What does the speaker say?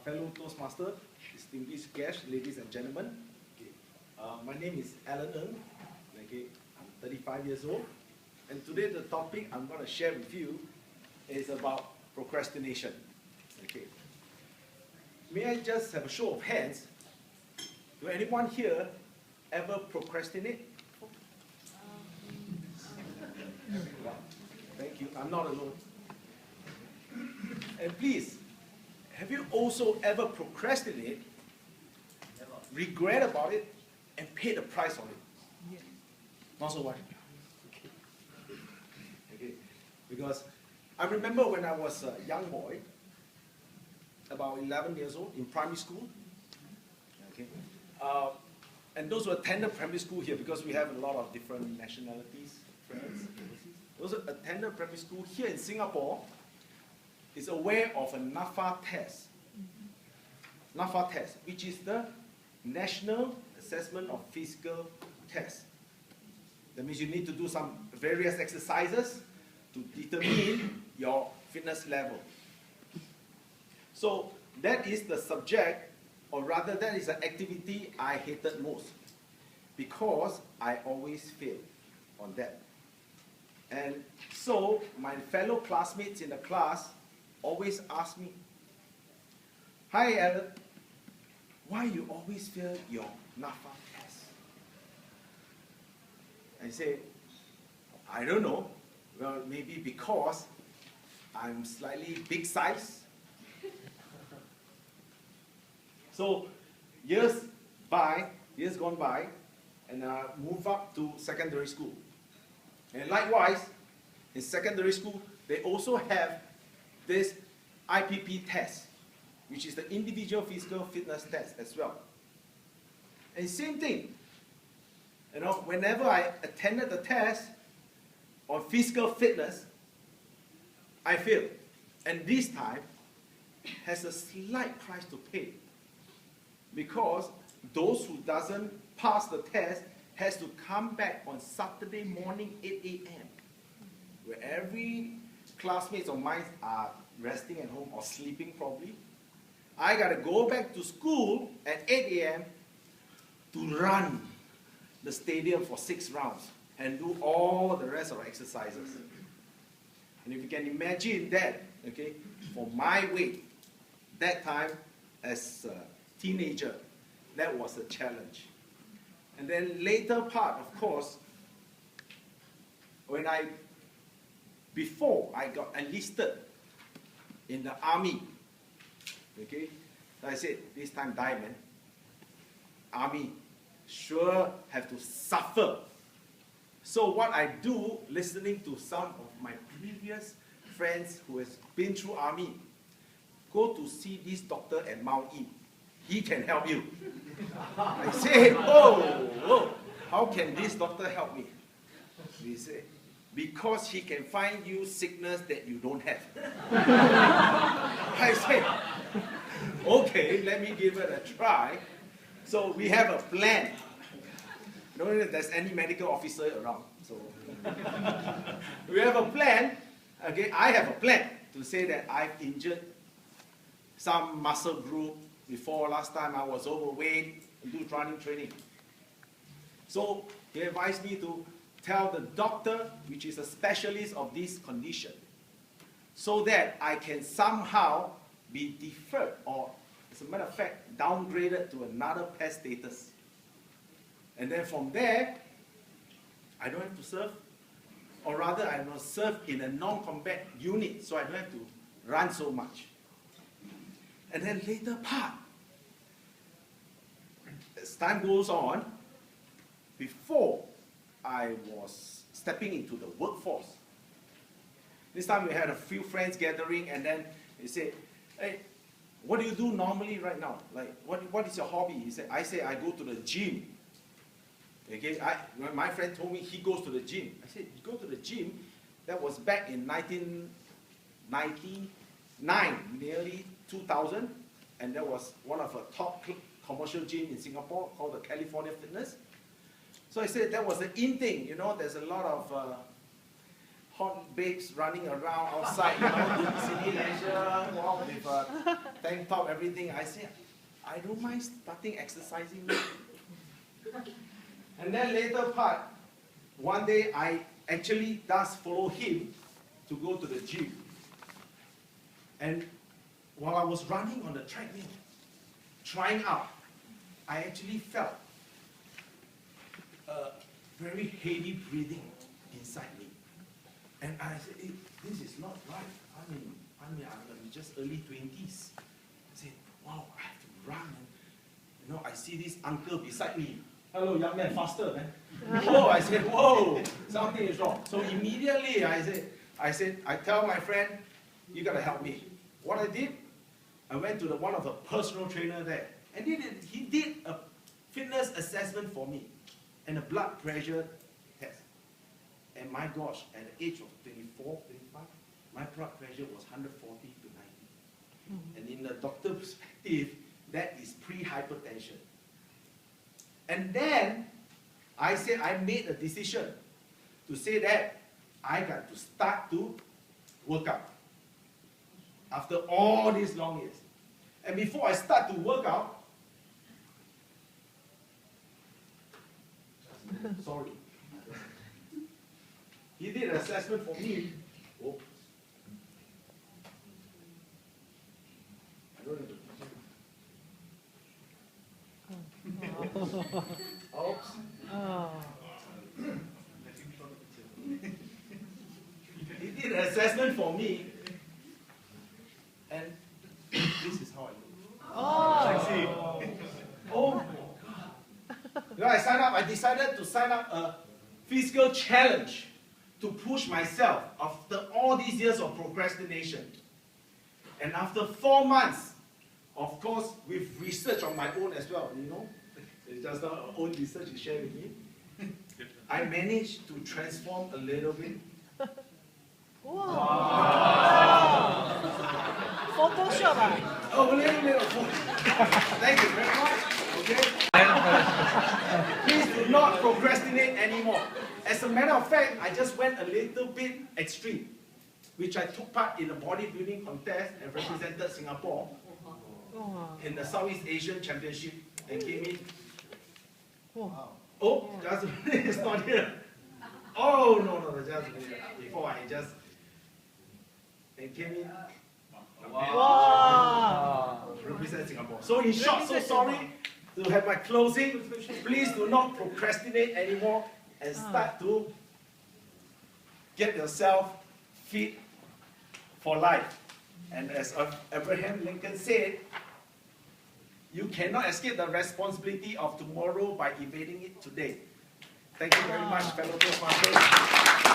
fellow Toastmaster, distinguished guests, ladies and gentlemen. Okay. My name is Alan Ng. Okay. I'm 35 years old. And today the topic I'm going to share with you is about procrastination. Okay. May I just have a show of hands? Do anyone here ever procrastinate? Wow. Thank you. I'm not alone. And please, have you also ever procrastinated, regret about it, and paid the price on it? Yes. Not so much. Okay. Because I remember when I was a young boy, about 11 years old, in primary school. Okay. And those who attended primary school here, because we have a lot of different nationalities, friends, those who attended primary school here in Singapore is aware of a NAPFA test. NAPFA test, which is the National Assessment of Physical Test. That means you need to do some various exercises to determine your fitness level. So that is the subject, or rather that is the activity I hated most, because I always fail on that. And so my fellow classmates in the class always ask me, "Hi Alan, why you always fail your NAPFA test?" I say, "I don't know. Well, maybe because I'm slightly big size." So years gone by, and I move up to secondary school. And likewise, in secondary school, they also have this IPP test, which is the Individual Physical Fitness Test as well. And same thing, whenever I attended the test on physical fitness, I failed. And this time has a slight price to pay, because those who doesn't pass the test has to come back on Saturday morning 8 a.m. where every classmates of mine are resting at home or sleeping probably. I got to go back to school at 8 a.m. to run the stadium for 6 rounds and do all the rest of the exercises. And if you can imagine that, okay, for my weight, that time as a teenager, that was a challenge. And then later part, of course, before I got enlisted in the army, okay, so I said, this time die, man. Army, sure have to suffer. So what I do, listening to some of my previous friends who has been through army, go to see this doctor at Mount E. He can help you. I say, oh, how can this doctor help me? He say, because he can find you sickness that you don't have. I say, okay, let me give it a try. So we have a plan. Don't know if there's any medical officer around. So we have a plan. Okay, I have a plan to say that I've injured some muscle group before. Last time I was overweight and do running training. So he advised me to tell the doctor, which is a specialist of this condition, so that I can somehow be deferred, or as a matter of fact, downgraded to another PES status. And then from there, I don't have to serve, or rather I will serve in a non-combat unit, so I don't have to run so much. And then later part, as time goes on, before I was stepping into the workforce, this time we had a few friends gathering, and then they said, "Hey, what do you do normally right now? Like, what is your hobby?" I say, "I go to the gym." Okay, when my friend told me he goes to the gym, I said, "You go to the gym?" That was back in 1999, nearly 2000, and that was one of the top commercial gym in Singapore called the California Fitness. So I said that was the in thing, there's a lot of hot babes running around outside, doing city leisure, with a tank top, everything. I said, I don't mind starting exercising. And then later part, one day I actually does follow him to go to the gym. And while I was running on the treadmill, trying out, I actually felt a very heavy breathing inside me. And I said, hey, this is not right. I mean, I'm just early 20s. I said, wow, I have to run. And, I see this uncle beside me. Hello, young man, faster, man. Whoa, I said, whoa, something is wrong. So immediately I tell my friend, you gotta help me. What I did, I went to one of the personal trainer there. And he did a fitness assessment for me and a blood pressure test. And my gosh, at the age of 24, 25, my blood pressure was 140 to 90. And in the doctor's perspective, that is pre-hypertension. And then I said I made a decision to say that I got to start to work out after all these long years. And before I start to work out, sorry, he did an assessment for me. Oh. I don't know. Oops. Oh. He did an assessment for me, and this is how I look. Oh. Oh my God. I decided to sign up a physical challenge to push myself after all these years of procrastination. And after 4 months, of course, with research on my own as well, it's just not our own research you share with me, I managed to transform a little bit. Wow. Photoshop. Oh, a little. Thank you very much. Okay? Please do not procrastinate anymore. As a matter of fact, I just went a little bit extreme, which I took part in a bodybuilding contest and represented Singapore in the Southeast Asian Championship and came in. Wow. Oh, just it's not here. Oh, no, just before I just and came in. Wow. Represent Singapore. So in short, so sorry to have my closing. Please do not procrastinate anymore and start to get yourself fit for life. And as Abraham Lincoln said, you cannot escape the responsibility of tomorrow by evading it today. Thank you very much, fellow Toastmasters.